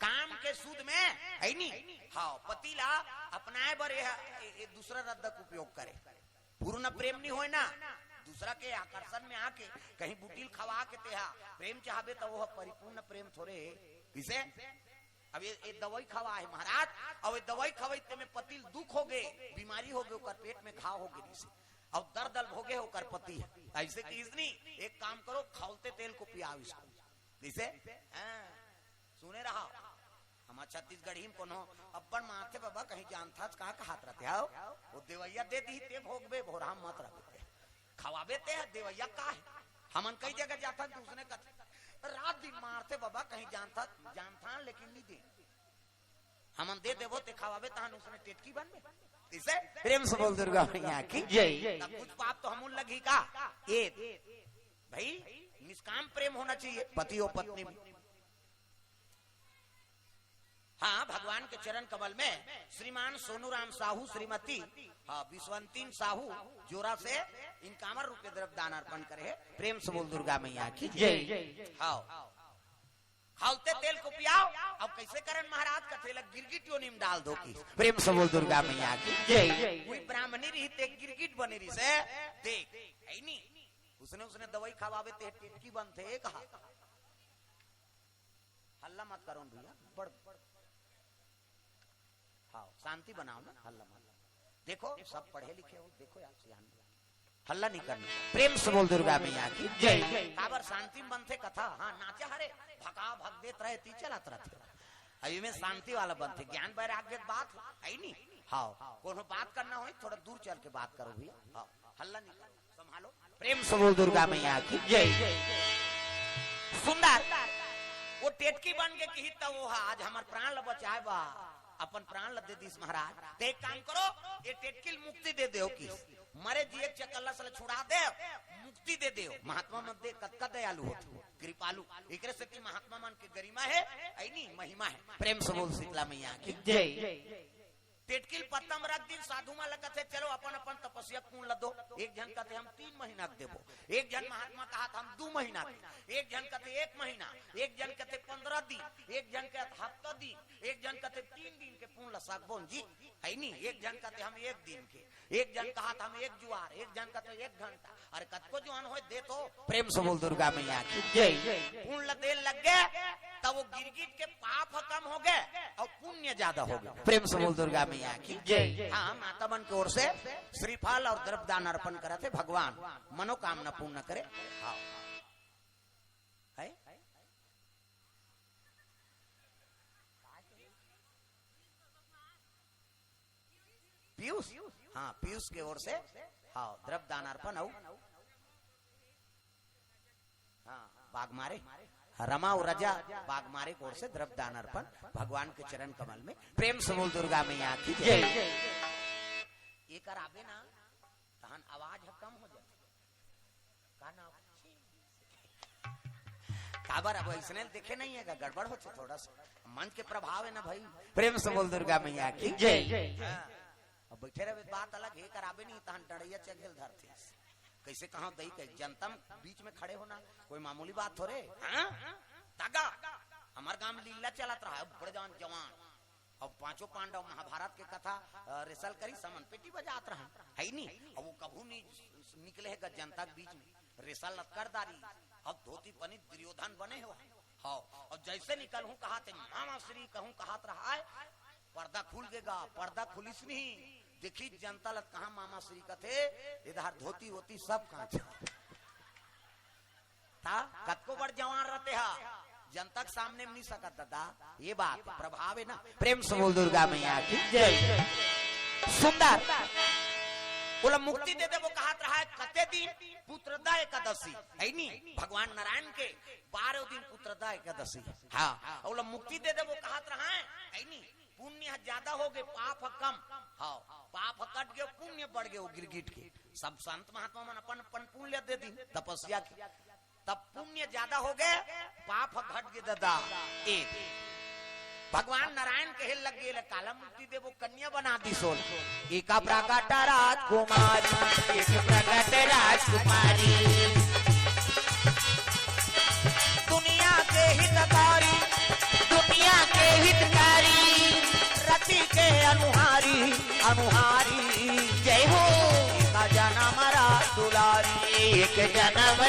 काम के सूद में है नहीं। हाँ, पति ला अपनाए बर ये दूसरा रद्द का उपयोग करे। पूर्ण प्रेम नहीं होए ना, दूसरा के आकर्षण में आके कहीं बुटील खवा के तेहा प्रेम चाहबे तो वो परिपूर्ण प्रेम थोड़े। किसे अब ये दवाई खवा है महाराज, और ये दवाई खवाई में पति दुख हो गए, बीमारी हो गए, ओकर पेट में घाव हो गए और दर्द हो गए ओकर पति। ऐसे की इसनी एक काम करो, खौलते तेल को पियाओ इसको। जैसे सुने रहा हमार छत्तीसगढ़ी में कोनो अब्बड़ माथे बाबा कहीं जानता कहाँ हाथ रहते हो वो देवैया दे दी ते भोगबे भोरा मत रहते खवाबे ते देवैया का है। हमन कई जगह जाता उसने रात दिन मारते बाबा कहीं जानता लेकिन नहीं दे हमन दे देवो ते खवाबे तहन उसने टेटकी बनबे। इसे प्रेम से बोल दुर्गा मैया की जय। कुछ पाप तो हमूल लगी का ये भाई निष्काम प्रेम होना चाहिए पति और पत्नी में। हाँ, भगवान के चरण कमल में श्रीमान सोनूराम साहू श्रीमती विश्वंतीन साहू जोरा से इन कामर रूपे द्रव्यदान अर्पण करे। प्रेम से बोल दुर्गा मैया की जय। हाँ, खालते तेल को पियाओ। अब कैसे करें महाराज का तेल गिरगिट योनिम डाल दो की। प्रेम से बोल दुर्गा मैया की जय। कोई ब्राह्मणी रही ते गिरगिट बनी रही से देख है नहीं उसने दवाई खवावे ते टिटकी बनते कहा हल्ला मत करो भैया बड़ हाँ शांति बनाओ ना हल्ला मत। देखो सब पढ़े लिखे हो, देखो यार ध्यान हल्ला नहीं करना। प्रेम से बोल दुर्गा मैया की जय। काबर शांति में बनते कथा। हाँ, नाचे हरे भगा भग देत रहे ती चलात रहते अभी में शांति वाला बनते ज्ञान वैराग्य बात है नहीं। हाँ, कोनो बात करना हो थोड़ा दूर चल के बात करो भैया। हाँ, हल्ला नहीं करना, संभालो। प्रेम से बोल दुर्गा मैया की जय। सुंदर वो टेटकी बन के की तो वो आज हमार प्राण ल बचाए बा अपन प्राण ल दे दीस महाराज। ते एक काम करो ये टेटकी मुक्ति दे दो की मरे जी एक चकल्ला से छुड़ा दे मुक्ति दे दो। महात्मा मन दे कतका दयालु होते कृपालु एकरे से महात्मा मन के गरिमा है ऐनी महिमा है। प्रेम से बोल शीतला मैया की जय। टेटकिल पत्तम रख दिन साधु मा लगते चलो अपन अपन तपस्या पूर्ण लदो। एक जन कहते हम 3 महीना देवो, एक जन महात्मा कहा हम 2 महीना, एक जन कहते 1 महीना, एक जन कहते 15 दिन, एक जन कहते हफ्ता दिन, एक जन कहते 3 दिन के पूर्ण सकबोन जी है नहीं। एक जन कहते हम 1 दिन के, एक जन कहा हम 1 जुआर, एक जन कहते 1 घंटा। अरे कतको जुआन हो दे तो। प्रेम से बोल दुर्गा मैया की जय। पूर्ण लदे लग गए तब वो गिरगिट के पाप कम हो गए और पुण्य ज्यादा हो गया। प्रेम से बोल दुर्गा मैया की जय। हाँ, माता बन की ओर से श्रीफल और द्रव्यदान अर्पण करे थे, भगवान मनोकामना पूर्ण करे। हाँ है? पीयूष, हाँ पीयूष के ओर से हाँ द्रव्यदान अर्पण हो। हाँ बाघ मारे रमा और रजा बाघ मारे की ओर से द्रव्यदान अर्पण भगवान के चरण कमल में। प्रेम से बोल दुर्गा मैया की जय। ये कर आवे ना तहन आवाज कम हो जाए काबर। अब इसने देखे नहीं है गड़बड़ हो थोड़ा सा, मंच के प्रभाव है ना भाई। प्रेम से बोल दुर्गा मैया की जय। अब बैठे रहे बात अलग है, कराबे नहीं तहन डड़ैया चघेल धरती कैसे कहा दई के जनता बीच में खड़े होना कोई मामूली बात हो रे। तागा हमारे गांव में लीला चलत रहा है, बड़े जवान अब पांचों पांडव महाभारत के कथा रिसल करी समन पेटी बजात रहा है नहीं। अब वो कभू नहीं निकले है जनता के बीच में रिसल लत्करदारी। अब धोती पनी दुर्योधन बने हो। हाँ और जैसे निकल हूँ कहा मामा श्री कहूँ कहा रहा है पर्दा खुल गेगा, पर्दा खुलिस नहीं देखी जनता लत कहा मामा श्री का थे इधर धोती होती सब कहा था कतको बड़ जवान रहते हा जनता के सामने में नहीं सकत दादा। ये बात प्रभाव है ना। प्रेम से बोल दुर्गा मैया की जय। सुंदर बोला मुक्ति दे दे वो कहा रहा है कते दिन पुत्रदा एकादशी है नहीं भगवान नारायण के 12 दिन पुत्रदा एकादशी। हाँ बोला मुक्ति दे दे वो कहा रहा है नहीं पुण्य ज्यादा हो गए पाप कम। हाँ पाप कट गए पुण्य बढ़ गए। गिरगिट के सब संत महात्मा मन अपन अपन पुण्य दे दी तपस्या की तब पुण्य ज्यादा हो गए पाप घट गए दादा। एक भगवान नारायण कहे लग गए काला मुक्ति दे वो कन्या बना दी सोल। एक प्रकट राजकुमारी एक प्रकट राजकुमारी दुनिया के हितकारी दुनिया के हितकारी रति के अनुहारी अनुहारी जय हो। एक जन्म दुलारी एक जन्म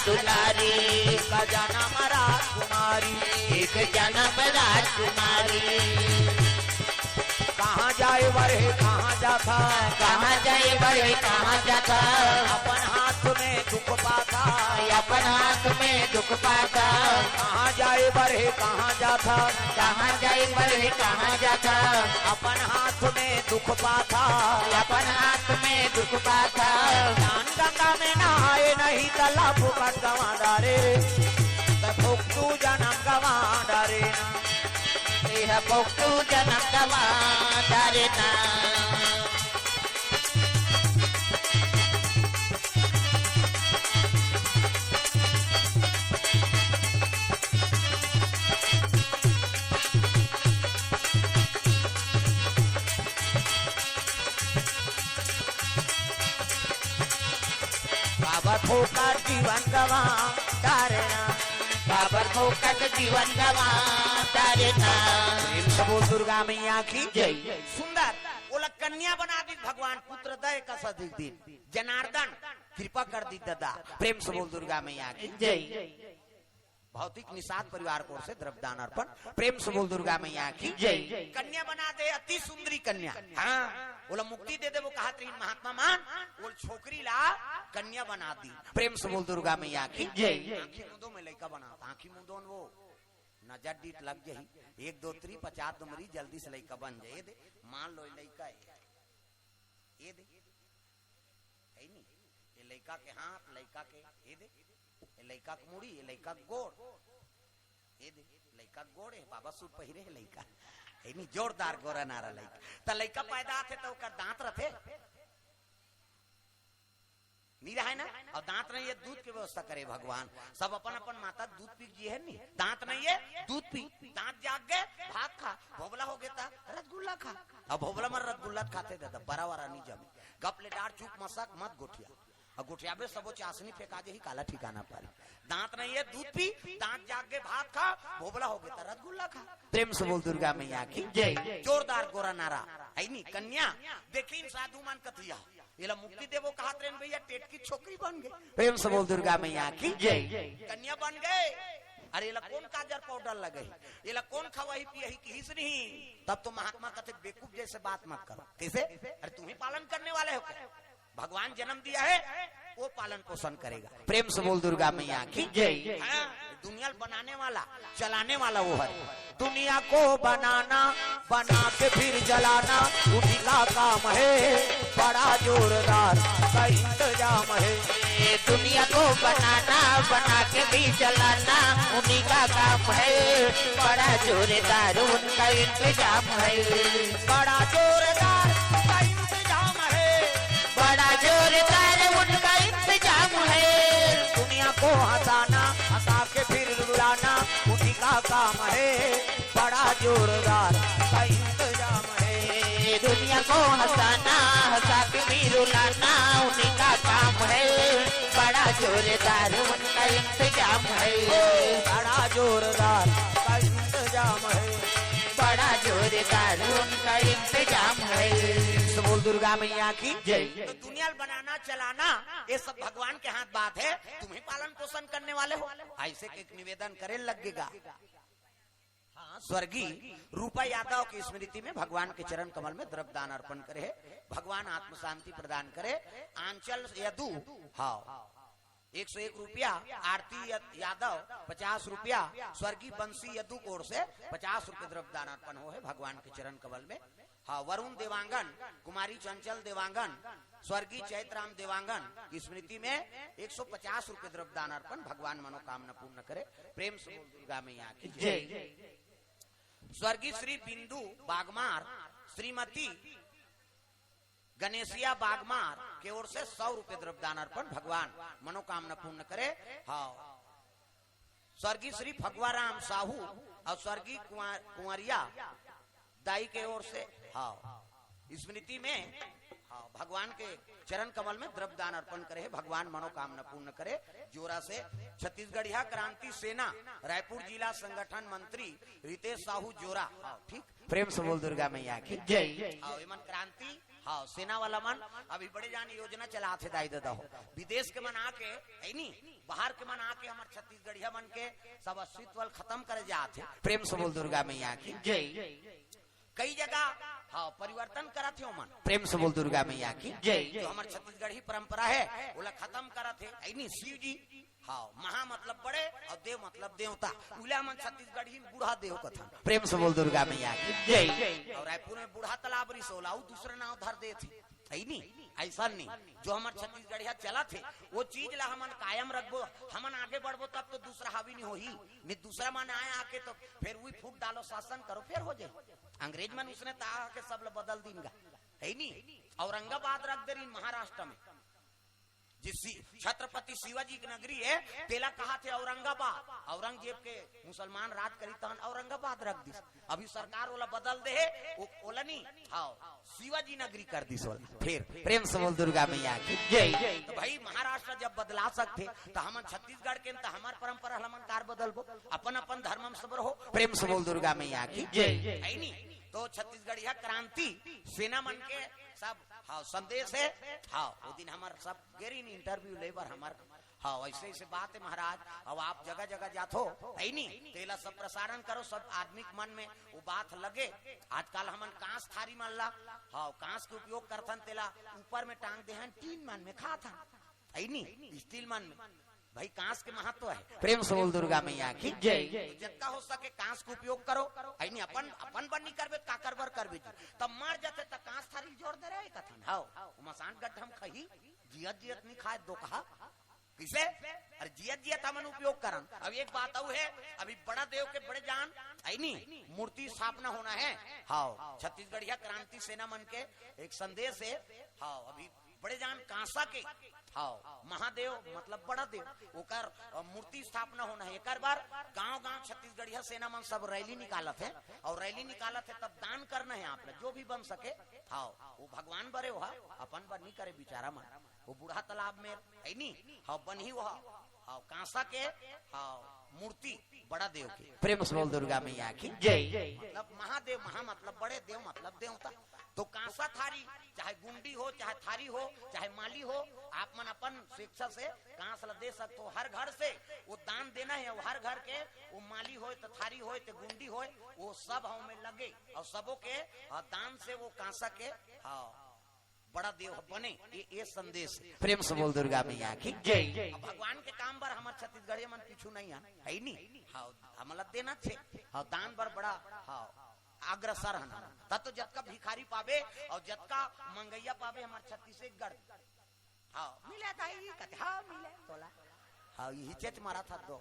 दुलारी एक जन्म राजकुमारी एक जन्म राजकुमारी। कहाँ जाए बड़े कहाँ जाता कहाँ जाए बड़े कहाँ जाता अपन हाथ में दुख पाता अपन हाथ में दुख पाता। कहाँ जाए बड़े कहाँ जाता कहाँ जाए बड़े कहाँ जाता अपन हाथ में दुख पाता अपन हाथ में दुख पाता। ज्ञान गंगा में नहाए नहीं तला फुकट गवा डारे तू जन्म गवा डारे ना तू जन्म गवा डारे ना। बाबा ठोकर जीवन गवा तारेना बाबर ठोकर जीवन गवा तारेना। बोल दुर्गा मैया की जय। सुंदर बोला कन्या बना दी भगवान पुत्र दय का सदी दिन जनार्दन कृपा कर दी दादा। प्रेम से बोल दुर्गा मैया की जय। भौतिक निषाद परिवार को से द्रव्यदान अर्पण। प्रेम से बोल दुर्गा मैया की जय। कन्या बना दे अति सुंदरी कन्या। हाँ बोला मुक्ति दे दे वो कहा तीन महात्मा मान वो छोकरी ला कन्या बना दी। प्रेम से बोल दुर्गा मैया की जय। आंखी मुंदो में लड़का बना आंखी मुंदो वो नजर डीट लग जाही 1 2 3 50 नंबरी जल्दी से लड़का बन जाए। दे मान लो लड़का ये दे है नहीं ये लड़का के हाथ लड़का के ये दे लड़का के मुड़ी ये लड़का गोड़ ये दे लड़का गोड़ है बाबा सूट पहिरे है लड़का है नहीं जोरदार गोरा नारा लड़का त लड़का पैदा थे तो ओकर दांत रथे नहीं रहा है ना और दांत नहीं है दूध की व्यवस्था करे भगवान सब अपन अपन माता दूध पी जी है नहीं दांत नहीं है दूध पी दांत जाग गए भात खा भोबला हो गया रसगुल्ला खा अब भोबला में रसगुल्ला खाते थे बड़ा वारा नहीं जमी गप ले डार चूक मसक मत गोठिया और गोठिया में सबो चाशनी फेंका दे ही काला ठिकाना पारी दांत नहीं है दूध पी दांत जाग गए भात खा भोबला हो गया रसगुल्ला खा। प्रेम से बोल दुर्गा मैया की जय। जोरदार गोरा नारा है नहीं कन्या देखी साधु मान कथिया ये मुक्ति देवो कहा भैया टेट की छोकरी बन गई। प्रेम से बोल दुर्गा मैया की जय। कन्या बन गए अरे ये कौन काजर पाउडर लगे, ये कौन खवाही पियही किस नहीं। तब तो महात्मा कहते बेवकूफ जैसे बात मत करो। कैसे? अरे तुम ही पालन करने वाले हो, भगवान जन्म दिया है वो पालन पोषण करेगा। प्रेम से बोल दुर्गा मैया की जय। दुनिया बनाने वाला चलाने वाला वो है। दुनिया को बनाना बना के फिर जलाना उन्हीं का काम है, बड़ा जोरदार का इंतजाम है। दुनिया को बनाना बना के भी जलाना उन्हीं का काम है, बड़ा जोरदार उनका इंतजाम है। बड़ा जोरदार का इंतजाम है, बड़ा जोरदार उनका इंतजाम है। दुनिया को हंसाना हंसा के फिर रुलाना उन्हीं का काम है, बड़ा जोरदार का इंतजाम है। दुनिया को हंसाना हंसा के भी रुलाना उन्हीं का काम है, बड़ा जोरदार उनका इंतजाम है। बड़ा जोरदार का इंतजाम है, बड़ा जोरदार उनका इंतजाम है। बोल दुर्गा मैया की जय। तो दुनिया बनाना चलाना ये सब भगवान के हाथ बात है, तुम्हें पालन पोषण करने वाले हो। ऐसे एक निवेदन करे लगेगा। हाँ, स्वर्गीय रूपा यादव की स्मृति में भगवान के चरण कमल में द्रव्य दान अर्पण करे, भगवान आत्म शांति प्रदान करे। आंचल यदु हाँ 101 रुपया, आरती यादव 50 रुपया, स्वर्गीय बंसी यदु कोर से 50 रुपये द्रव्य दान अर्पण हो है भगवान के चरण कमल में। हाँ, वरुण देवांगन, कुमारी चंचल देवांगन, स्वर्गीय चैतराम देवांगन की स्मृति में 150 रुपये द्रव्य दान अर्पण, भगवान मनोकामना पूर्ण करे। प्रेम से दुर्गा मैया की जय। स्वर्गीय श्री बिंदु बागमार, श्रीमती गणेशिया बागमार की ओर से 100 रुपये द्रव्य दान अर्पण, भगवान मनोकामना पूर्ण करे। हाँ, स्वर्गीय श्री भगवाराम साहू और स्वर्गीय कुंवरिया दाई के ओर से हाँ स्मृति में हाँ भगवान के चरण कमल में द्रव्य दान अर्पण करे, भगवान मनोकामना पूर्ण करे। जोरा से छत्तीसगढ़िया क्रांति सेना रायपुर जिला संगठन मंत्री रितेश साहू जोरा। हाँ, ठीक। प्रेम से बोल दुर्गा मैया की जय। हाँ, मन क्रांति हाँ सेना वाला मन अभी बड़े जान योजना चला थे दाई दादा हो, विदेश के मन आके नहीं बाहर के मन आके हमारे छत्तीसगढ़िया मन के सब अस्तित्व खत्म करे जाते। प्रेम से बोल दुर्गा मैया की जय। कई जगह हाँ परिवर्तन करा थे मन। प्रेम से बोल दुर्गा मैया की जय। जो हमारे छत्तीसगढ़ी परंपरा है बोला खत्म करा थे नहीं शिव जी। हाँ, महा मतलब बड़े और देव मतलब देवता, उला मन छत्तीसगढ़ी बूढ़ा देव कथा। प्रेम से बोल दुर्गा मैया की जय। और रायपुर में बूढ़ा तालाब रिसोला दूसरा नाव धर दे थे नहीं ऐसा नहीं। जो हमारे छत्तीसगढ़िया चला थे वो चीज ला हमन कायम रखबो, हमन आगे बढ़बो तब तो दूसरा हावी नहीं होही। नहीं दूसरा मन आए आके तो फिर वही फूट डालो शासन करो फिर हो जाए। अंग्रेज मन उसने ताह के सब बदल दीनगा है नहीं। औरंगाबाद रख दे महाराष्ट्र में जिस छत्रपति शिवाजी की नगरी है तेला कहा थे औरंगाबाद, औरंगजेब के मुसलमान राज करी तहन औरंगाबाद रख दी। अभी सरकार वाला बदल दे वो ओला नहीं हाँ शिवाजी नगरी कर दी सोला। फिर प्रेम से बोल दुर्गा मैया की जय। तो भाई महाराष्ट्र जब बदला सकते तो हम छत्तीसगढ़ के तो हमार परंपरा हमन कार बदलबो, अपन अपन धर्म में सबर हो। प्रेम से बोल दुर्गा मैया की जय है नहीं। तो छत्तीसगढ़िया क्रांति सेना मन के सब हाँ संदेश है। हाँ वो दिन हमारे सब गेरी इंटरव्यू लेबर हमारे हाँ ऐसे ऐसे बात है महाराज। अब आप जगह जगह जाते हो है नहीं तेला सब प्रसारण करो, सब आदमी के मन में वो बात लगे। आजकल हमन कांस थारी मन ला हाँ कांस के उपयोग करथन, तेला ऊपर में टांग दे टीन मन में खा था है नहीं स्टील मन में। भाई कांस के महत्व है। प्रेम से बोल दुर्गा मैया की जय। जितना हो सके कांस का उपयोग करो है नहीं। अपन अपन बन नहीं करबे का करबर करबे तब मर जाते तब कांस थारी जोड़ दे रहे कथन हां मसान गड्ढ हम खही जियत जियत नहीं खाए दो कहा किसे अरे जियत जियत हमन उपयोग करन। अब एक बात और है अभी बड़ा देव के बड़े जान है नहीं मूर्ति स्थापना होना है। हाँ छत्तीसगढ़िया क्रांति सेना मन के एक संदेश है। हाँ अभी बड़े जान कांसा के हाँ महादेव मतलब बड़ा देव ओकर मूर्ति स्थापना होना है। एक बार गांव गांव छत्तीसगढ़िया सेना मन सब रैली निकालत है और रैली निकालत है तब दान करना है आप जो भी बन सके। हाँ वो भगवान बरे हो अपन बन नहीं करे बेचारा मन, वो बूढ़ा तालाब में है नी हाँ बन ही वह हाँ कांसा के हाँ मूर्ति बड़ा देव के। प्रेम से बोल दुर्गा मैया की जय। मतलब महादेव, महा मतलब बड़े, देव मतलब देवता। तो कांसा थारी चाहे गुंडी हो चाहे थारी हो चाहे माली हो, आप मन अपन शिक्षा से कांस ला दे सकते हो। हर घर से वो दान देना है, हर घर के वो माली हो तो थारी हो तो गुंडी हो, वो सब हम में लगे और सबों के दान से वो कांसा के हाँ बड़ा देव बने। ये संदेश प्रेम से बोल दुर्गा मैया की जय। भगवान के काम पर हमारे छत्तीसगढ़ मन पीछू नहीं है नहीं हाँ हमला देना छे हाँ दान पर बड़ा हाँ अग्रसर है तब तो जत का भिखारी पावे और जत का मंगैया पावे हमारे छत्तीसगढ़ हाँ मिला था हाँ मिले तोला हाँ यही चेच मारा था दो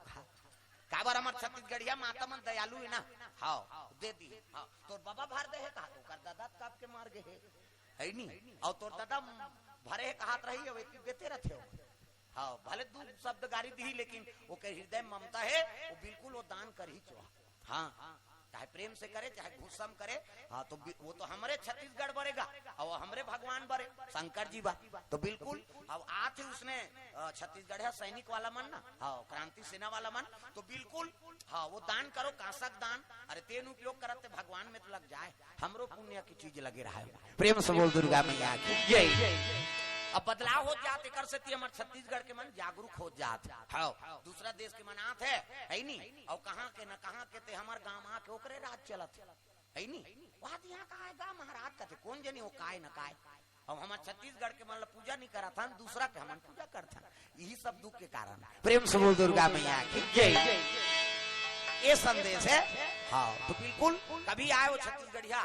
का बार हमारे छत्तीसगढ़िया माता मन दयालु है ना हाँ दे दी हाँ तो बाबा भार दे है कहा तो कर दादा काप के मार गए है नहीं और तोर दादा भरे है कहात रही है देते रहते हो हाँ भले दू शब्द गारी दी लेकिन वो के हृदय ममता है वो बिल्कुल वो दान कर ही चुहा हाँ चाहे प्रेम से करे चाहे घुसम करे हाँ तो वो तो हमारे छत्तीसगढ़ बरेगा और हमारे भगवान बरे शंकर जी बा तो बिल्कुल अब आज ही उसने छत्तीसगढ़ सैनिक वाला मन ना हाँ क्रांति सेना वाला मन तो बिल्कुल हाँ वो दान करो कांसक दान अरे तेन उपयोग करते भगवान में तो लग जाए हमरो पुण्य की चीज लगे रहा है। प्रेम से बोल दुर्गा मैया की जय। अब बदलाव हो जाते कर से हमारे छत्तीसगढ़ के मन जागरूक हो जाते हाँ दूसरा देश के मन आत है नहीं और कहाँ के न कहाँ के ते हमारे गांव आके ओकरे राज चलत है नहीं वहाँ यहाँ कहा है गाँव महाराज का थे कौन जनी वो काय न काय अब हमारे छत्तीसगढ़ के मतलब पूजा नहीं करा था दूसरा के हम पूजा करता यही सब दुख के कारण। प्रेम से बोल दुर्गा मैया की जय। ये संदेश है हाँ तो बिल्कुल कभी आए वो छत्तीसगढ़िया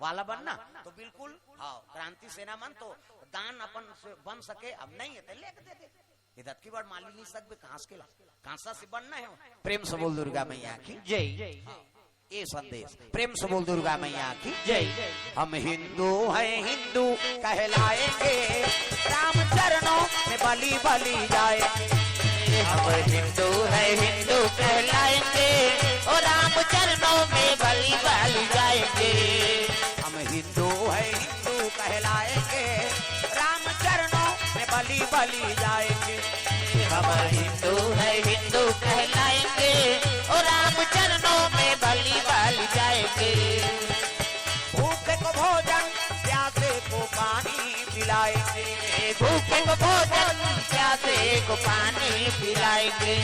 वाला बनना तो बिल्कुल हाँ क्रांति सेना मन तो दान अपन से बन सके अब नहीं है तो लेके दे दे इधर की बार माली नहीं सकते कांस के ला कांसा से बनना है। प्रेम से बोल दुर्गा मैया की जय। ये संदेश प्रेम से बोल दुर्गा मैया की जय। हम हिंदू हैं हिंदू कहलाएंगे राम चरणों में बलि बलि जाएंगे। हम हिंदू हैं हिंदू कहलाएंगे और राम चरणों में बलि बलि जाएंगे। हम हिंदू हैं हिंदू कहलाएंगे राम चरणों में बलि बलि जाएंगे। हम हिंदू हैं हिंदू कहलाएंगे और राम चरणों में बलि बलि जाएंगे। भूखे को भोजन प्यासे को पानी पिलाएंगे। भूखे को भोजन प्यासे को पानी पिलाएंगे।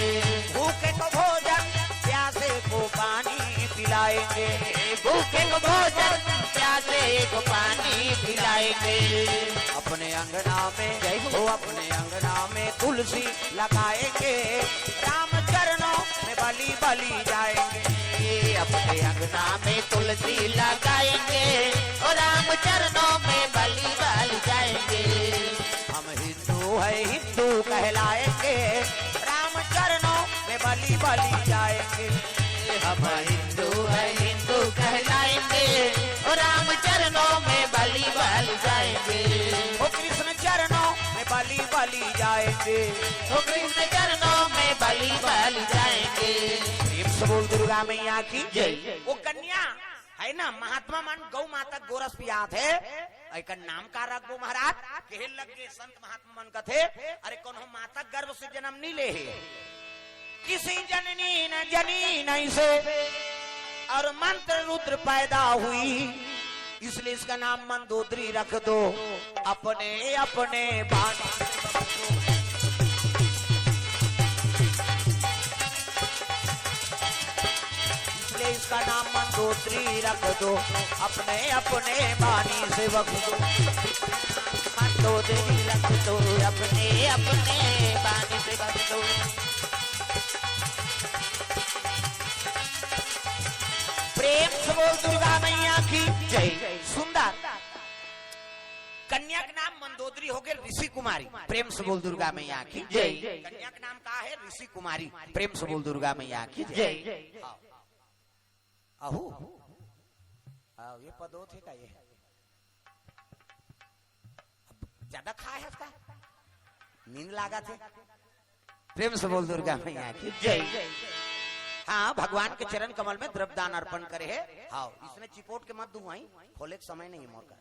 भूखे को भोजन प्यासे को पानी पिलाएंगे। भूखे को भोजन प्यासे को पानी पिलाएंगे। अपने अंगना में वो अपने अंगना में तुलसी लगाएंगे राम चरणों में बलि बलि जाएंगे। अपने अंगना में तुलसी लगाएंगे और राम चरणों में बलि बलि जाएंगे। हम हिंदू है हिंदू कहलाएंगे राम चरणों में बलि बलि जाएंगे। हम हिंदू है हिंदू कहलाएंगे और राम चरणों में बलि बलि जाएंगे। वो कृष्ण चरणों में बलि बलि जाएंगे। वो कृष्ण चरणों में बलि बलि जाएंगे। प्रेम से बोल दुर्गा मैया की जय। वो कन्या है ना महात्मा मन गौ माता गोरस पियात है एक नाम का रखो महाराज कहे लगे संत महात्मा मन कथे अरे कौन हो माता गर्भ से जन्म नहीं ले है किसी जननी न जनी नहीं से और मंत्र रुद्र पैदा हुई इसलिए इसका नाम मंदोदरी रख दो अपने अपने बाणी। इसलिए इसका नाम मंदोदरी रख दो अपने अपने बाणी से बख दो। मंदोदरी रख दो अपने अपने बाणी से बख दो। प्रेम से बोल दुर्गा मैया की जय। सुंदर कन्या का नाम मंदोदरी हो गए ऋषि कुमारी। प्रेम से बोल दुर्गा मैया की जय। कन्या का नाम कहा है ऋषि कुमारी। प्रेम से बोल दुर्गा मैया की जय। अहो ये पदो थे का ये ज्यादा खाए है इसका नींद लागा थे। प्रेम से बोल दुर्गा मैया की जय। हाँ भगवान के चरण कमल में द्रव्यदान अर्पण करे है। हाँ इसने चिपोट के मत दुआई खोले के समय नहीं मोर का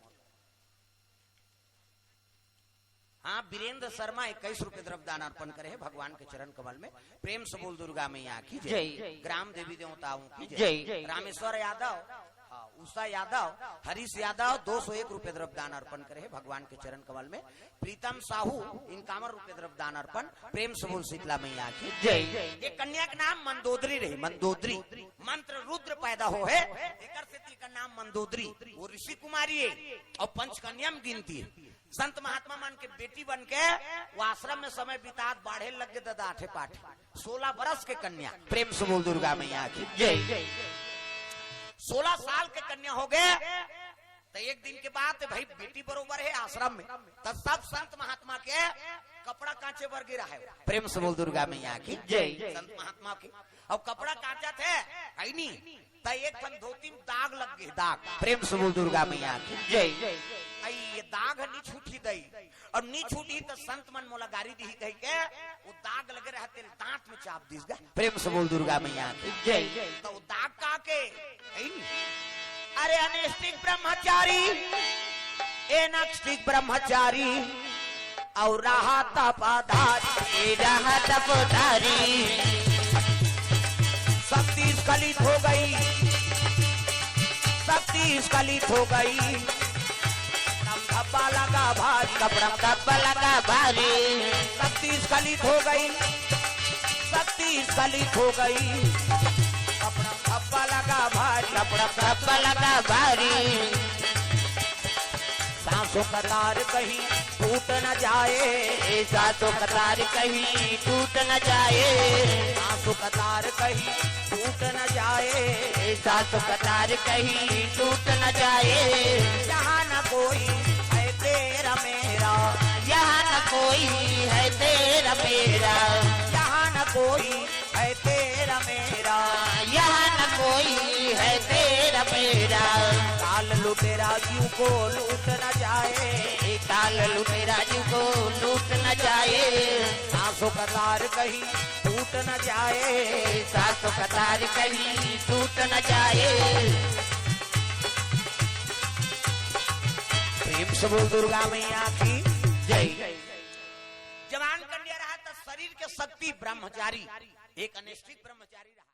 हाँ, वीरेंद्र शर्मा 21 रुपए द्रव्य दान अर्पण करे हैं भगवान के चरण कमल में। प्रेम से बोल दुर्गा मैया की जय, ग्राम देवी देवताओं की जय। रामेश्वर यादव, उषा यादव, हरीश यादव 201 रुपए द्रव्य दान अर्पण करे हैं भगवान के चरण कमल में। प्रीतम साहू 51 रुपए द्रव्य दान अर्पण। प्रेम से बोल शीतला मैया की जय। ये कन्या का नाम मंदोदरी रही, मंदोदरी मंत्र रुद्र पैदा हो है एकर से का नाम मंदोदरी। वो ऋषि कुमारी है और पंचकन्या में गिनती है। संत महात्मा मान के बेटी बन के वो आश्रम में समय बितात, बाढ़े लग गए दादा आठे पाठे, 16 बरस के कन्या। प्रेम से बोल दुर्गा मैया की जय। 16 साल के कन्या हो गए तो एक दिन के बाद भाई बेटी बरोबर है आश्रम में, तब सब संत महात्मा के कपड़ा कांचे पर गिरा है। प्रेम से बोल दुर्गा मैया की जय। संत महात्मा के अब कपड़ा कांचा थे है नहीं, तो एक ठन धोती में दाग लग गए, दाग। प्रेम से बोल दुर्गा मैया की जय। ये दाग नहीं छूटी दई और नहीं छूटी तो संत मन मोला गारी दी कह के वो दाग लगे रहते दांत में चाप दिस गए। प्रेम से बोल दुर्गा मैया की जय। तो वो दाग का के अरे अनिष्टिक ब्रह्मचारी, ए नक्ष्टिक ब्रह्मचारी और रहा तपाधारी, रहा तपधारी। शक्ति स्खलित हो गई, शक्ति स्खलित हो गई। धब्बा लगा भारी, कपड़ा धब्बा लगा भारी। शक्ति स्खलित हो गई, शक्ति स्खलित हो गई। कपड़ा धब्बा लगा भारी, कपड़ा धब्बा लगा भारी। सांसों का तार कहीं टूट न जाए, सांसों का तार कहीं टूट न जाए। सांसों का तार कहीं टूट न जाए, सांसों का तार कहीं टूट न जाए। यहाँ न कोई है तेरा मेरा, यहाँ न कोई है तेरा मेरा, यहाँ न कोई है तेरा मेरा, यहाँ न कोई है तेरा मेरा। काल लुटेरा जीव को लूट न जाए, काल लुटेरा जीव को लूट न जाए। सांसों का तार कहीं टूट न जाए, सांसों का तार कहीं टूट न जाए। प्रेम से बोल दुर्गा मैया की जय। जवान कन्या रहा तो शरीर के शक्ति ब्रह्मचारी, एक अनिष्टिक ब्रह्मचारी रहा।